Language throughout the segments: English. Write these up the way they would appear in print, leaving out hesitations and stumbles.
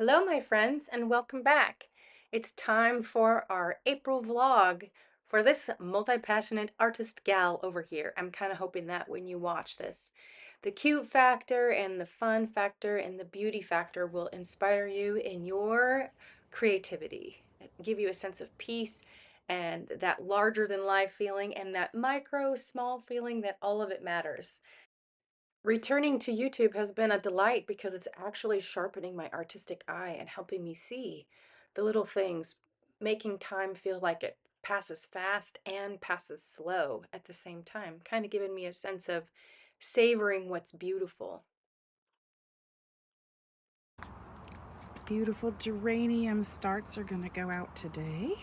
Hello, my friends, and welcome back. It's time for our April vlog for this multi-passionate artist gal over here. I'm kind of hoping that when you watch this, the cute factor and the fun factor and the beauty factor will inspire you in your creativity, give you a sense of peace and that larger than life feeling and that micro small feeling that all of it matters. Returning to YouTube has been a delight because it's actually sharpening my artistic eye and helping me see the little things, making time feel like it passes fast and passes slow at the same time, kind of giving me a sense of savoring what's beautiful. Beautiful geranium starts are going to go out today.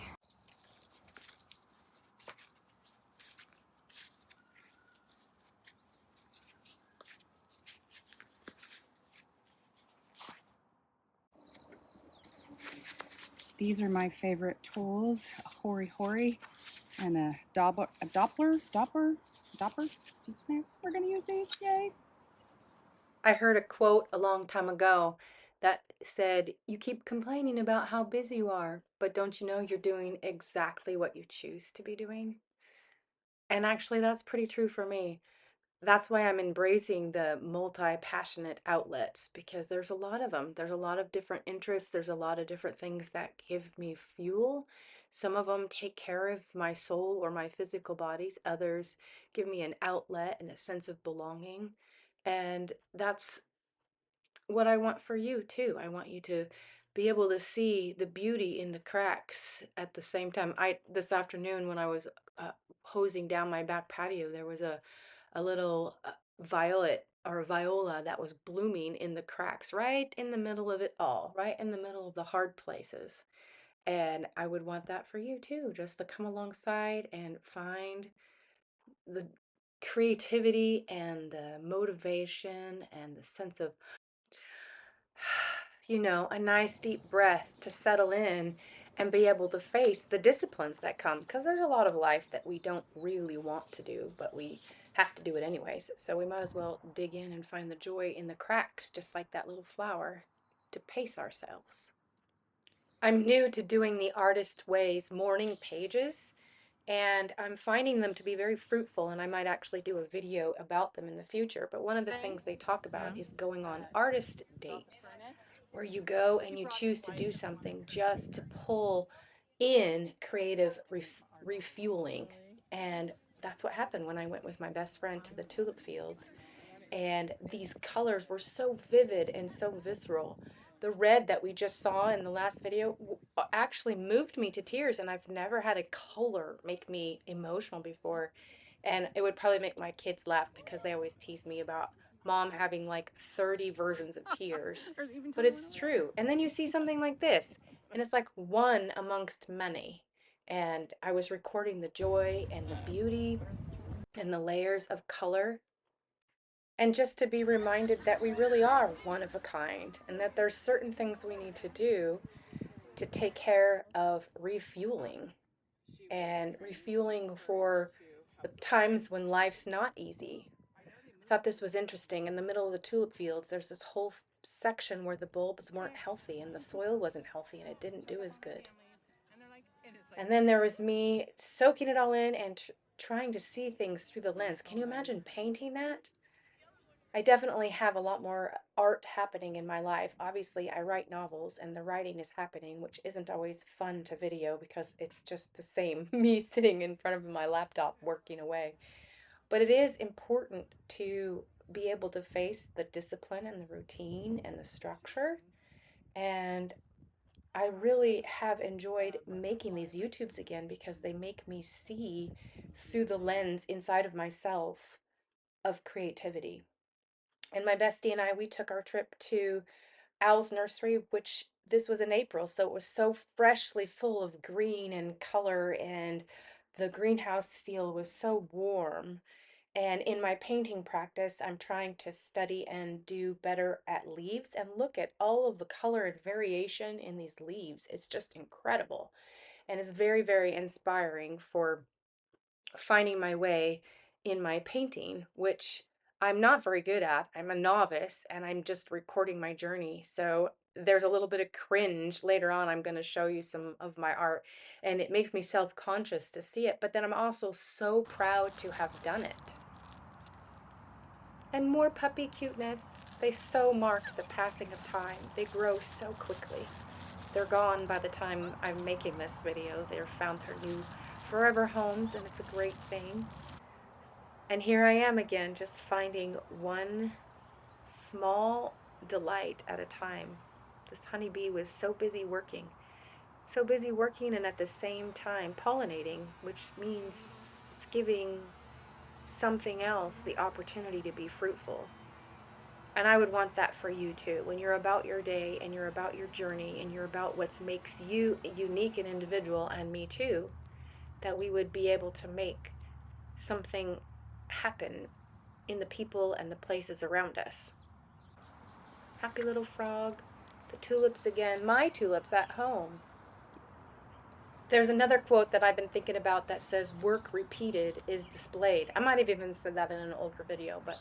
These are my favorite tools, a hori and a Doppler. We're going to use these, yay. I heard a quote a long time ago that said, "You keep complaining about how busy you are, but don't you know you're doing exactly what you choose to be doing?" And actually, that's pretty true for me. That's why I'm embracing the multi-passionate outlets because there's a lot of them. There's a lot of different interests. There's a lot of different things that give me fuel. Some of them take care of my soul or my physical bodies. Others give me an outlet and a sense of belonging. And that's what I want for you too. I want you to be able to see the beauty in the cracks at the same time. I this afternoon when I was hosing down my back patio, there was a little violet or viola that was blooming in the cracks, right in the middle of it all, right in the middle of the hard places. And I would want that for you too, just to come alongside and find the creativity and the motivation and the sense of a nice deep breath to settle in and be able to face the disciplines that come. Because there's a lot of life that we don't really want to do, but we have to do it anyways. So we might as well dig in and find the joy in the cracks, just like that little flower, to pace ourselves. I'm new to doing the Artist Ways morning pages, and I'm finding them to be very fruitful, and I might actually do a video about them in the future. But one of the things they talk about is going on artist dates, where you go and you choose to do something just to pull in creative refueling. And that's what happened when I went with my best friend to the tulip fields. And these colors were so vivid and so visceral. The red that we just saw in the last video actually moved me to tears, and I've never had a color make me emotional before. And it would probably make my kids laugh because they always tease me about mom having like 30 versions of tears. But it's true. And then you see something like this, and it's like one amongst many. And I was recording the joy and the beauty and the layers of color, and just to be reminded that we really are one of a kind and that there's certain things we need to do to take care of refueling and refueling for the times when life's not easy. I thought this was interesting. In the middle of the tulip fields, there's this whole section where the bulbs weren't healthy and the soil wasn't healthy and it didn't do as good. And then there was me soaking it all in and trying to see things through the lens. Can you imagine painting that? I definitely have a lot more art happening in my life. Obviously, I write novels and the writing is happening, which isn't always fun to video because it's just the same me sitting in front of my laptop working away. But it is important to be able to face the discipline and the routine and the structure. And I really have enjoyed making these YouTubes again because they make me see through the lens inside of myself of creativity. And my bestie and I, we took our trip to Owl's nursery, which this was in April, so it was so freshly full of green and color, and the greenhouse feel was so warm. And in my painting practice, I'm trying to study and do better at leaves and look at all of the color and variation in these leaves. It's just incredible and it's very, very inspiring for finding my way in my painting, which I'm not very good at. I'm a novice and I'm just recording my journey. So there's a little bit of cringe. Later on, I'm going to show you some of my art, and it makes me self-conscious to see it, but then I'm also so proud to have done it. And more puppy cuteness. They so mark the passing of time. They grow so quickly. They're gone by the time I'm making this video. They've found their new forever homes, and it's a great thing. And here I am again, just finding one small delight at a time. This honeybee was so busy working and at the same time pollinating, which means it's giving something else the opportunity to be fruitful. And I would want that for you too. When you're about your day and you're about your journey and you're about what makes you unique and individual, and me too, that we would be able to make something happen in the people and the places around us. Happy little frog. The tulips again. My tulips at home. There's another quote that I've been thinking about that says, work repeated is displayed. I might have even said that in an older video, but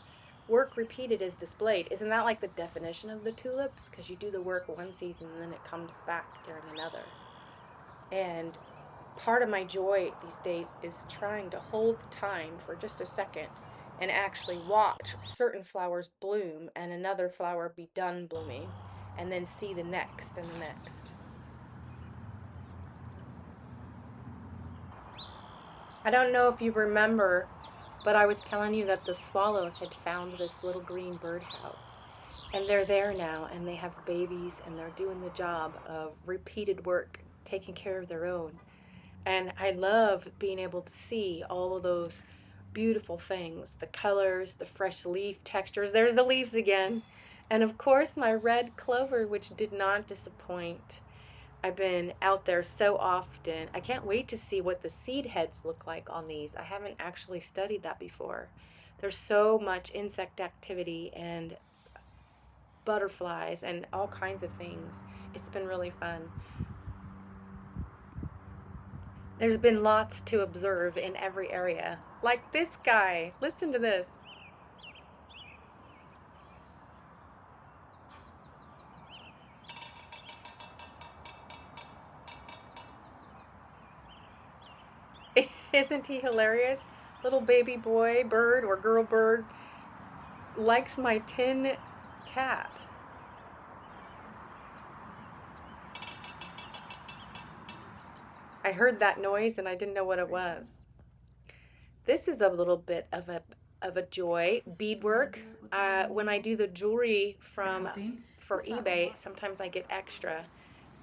work repeated is displayed. Isn't that like the definition of the tulips? Because you do the work one season and then it comes back during another. And part of my joy these days is trying to hold the time for just a second and actually watch certain flowers bloom and another flower be done blooming, and then see the next and the next. I don't know if you remember, but I was telling you that the swallows had found this little green birdhouse. And they're there now, and they have babies, and they're doing the job of repeated work, taking care of their own. And I love being able to see all of those beautiful things, the colors, the fresh leaf textures. There's the leaves again. And of course, my red clover, which did not disappoint. I've been out there so often. I can't wait to see what the seed heads look like on these. I haven't actually studied that before. There's so much insect activity and butterflies and all kinds of things. It's been really fun. There's been lots to observe in every area. Like this guy. Listen to this. Isn't he hilarious? Little baby boy bird or girl bird likes my tin cap. I heard that noise and I didn't know what it was. This is a little bit of a joy. Beadwork. When I do the jewelry for eBay, sometimes I get extra,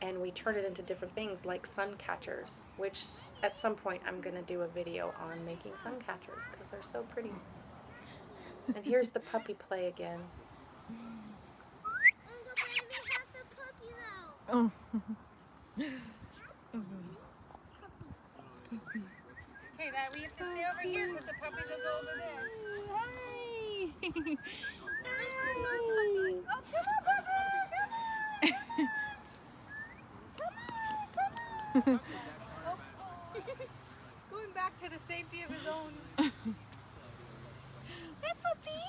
and we turn it into different things like sun catchers, which at some point I'm going to do a video on making sun catchers because they're so pretty. And here's the puppy play again. Oh. Okay, that we have to stay over here because the puppies will go over there. Hi! Oh, come on, puppy! Come on! Oh. Going back to the safety of his own. Hey, puppy!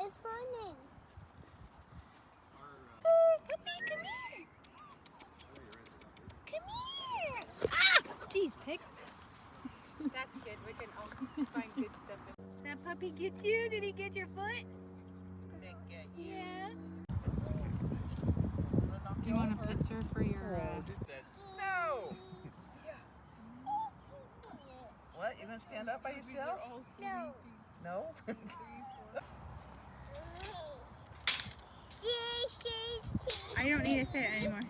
It's burning. Oh, puppy, come here! Come here! Ah! Jeez, pig. That's good. We can all find good stuff. That puppy gets you? Did he get your foot? Didn't get you. Yeah. Do you want a picture for your... No! What? You're gonna stand up by yourself? No. No? I don't need to say it anymore.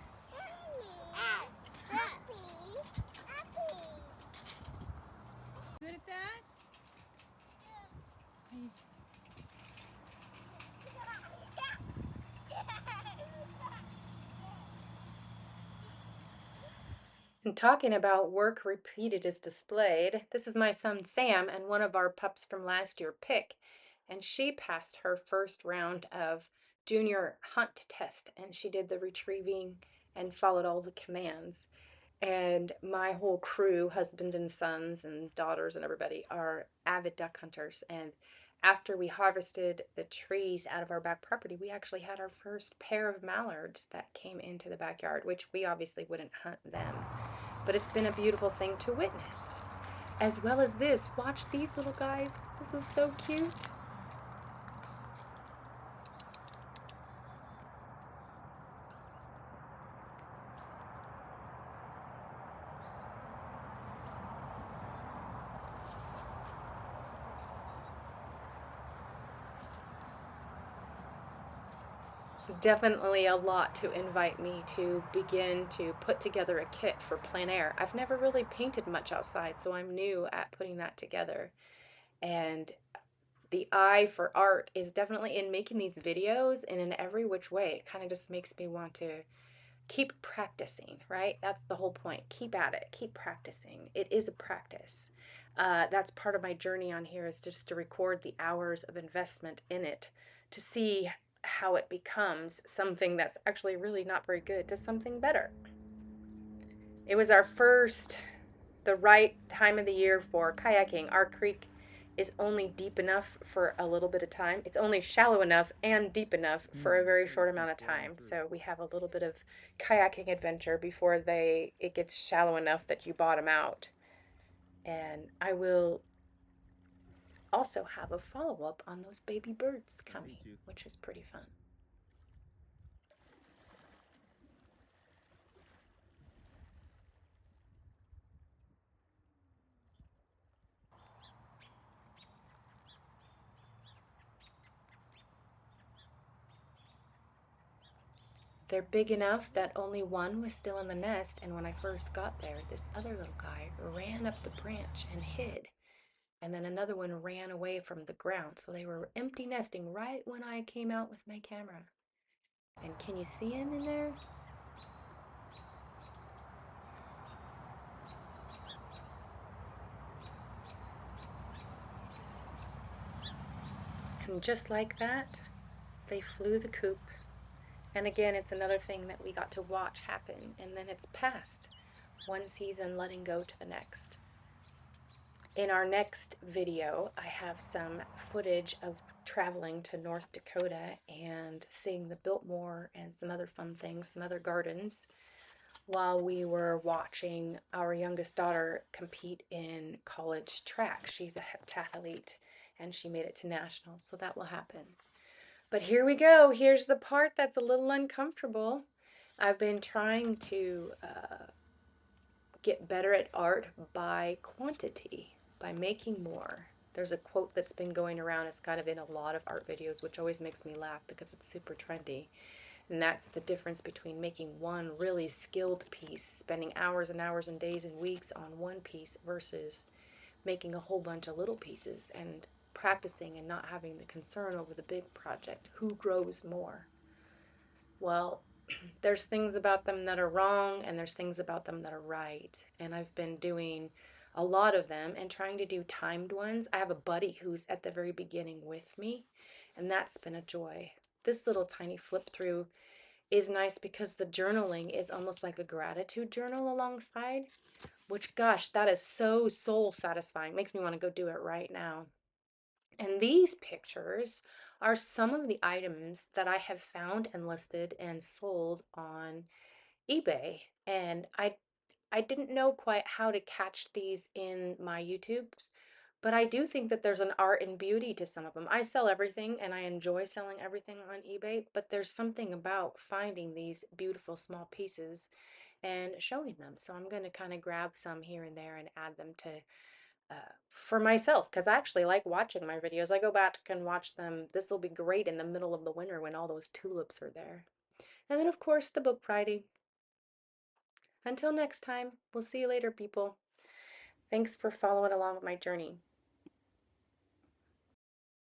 Good at that? And talking about work repeated is displayed, this is my son Sam and one of our pups from last year, Pick. And she passed her first round of junior hunt test, and she did the retrieving and followed all the commands. And my whole crew, husband and sons and daughters and everybody, are avid duck hunters. And after we harvested the trees out of our back property, we actually had our first pair of mallards that came into the backyard, which we obviously wouldn't hunt them. But it's been a beautiful thing to witness. As well as this, watch these little guys. This is so cute. Definitely a lot to invite me to begin to put together a kit for plein air. I've never really painted much outside, so I'm new at putting that together. And the eye for art is definitely in making these videos, and in every which way. It kind of just makes me want to keep practicing, right? That's the whole point. Keep at it, keep practicing. It is a practice. That's part of my journey on here, is just to record the hours of investment in it to see how it becomes something that's actually really not very good to something better. It was the right time of the year for kayaking. Our creek is only deep enough for a little bit of time. It's only shallow enough and deep enough for a very short amount of time. So we have a little bit of kayaking adventure before it gets shallow enough that you bottom out. And I will also have a follow-up on those baby birds coming, which is pretty fun. They're big enough that only one was still in the nest, and when I first got there, this other little guy ran up the branch and hid. And then another one ran away from the ground. So they were empty nesting right when I came out with my camera. And can you see him in there? And just like that, they flew the coop. And again, it's another thing that we got to watch happen. And then it's past one season letting go to the next. In our next video, I have some footage of traveling to North Dakota and seeing the Biltmore and some other fun things, some other gardens, while we were watching our youngest daughter compete in college track. She's a heptathlete and she made it to nationals, so that will happen. But here we go. Here's the part that's a little uncomfortable. I've been trying to get better at art by quantity, by making more. There's a quote that's been going around. It's kind of in a lot of art videos, which always makes me laugh because it's super trendy. And that's the difference between making one really skilled piece, spending hours and hours and days and weeks on one piece, versus making a whole bunch of little pieces and practicing and not having the concern over the big project. Who grows more? Well, there's things about them that are wrong and there's things about them that are right. And I've been doing a lot of them and trying to do timed ones. I have a buddy who's at the very beginning with me, and that's been a joy. This little tiny flip through is nice because the journaling is almost like a gratitude journal alongside, which, gosh, that is so soul satisfying. Makes me want to go do it right now. And these pictures are some of the items that I have found and listed and sold on eBay. And I didn't know quite how to catch these in my YouTubes, but I do think that there's an art and beauty to some of them. I sell everything and I enjoy selling everything on eBay, but there's something about finding these beautiful small pieces and showing them. So I'm going to kind of grab some here and there and add them to for myself, because I actually like watching my videos. I go back and watch them. This will be great in the middle of the winter when all those tulips are there. And then, of course, the book writing. Until next time, we'll see you later, people. Thanks for following along with my journey.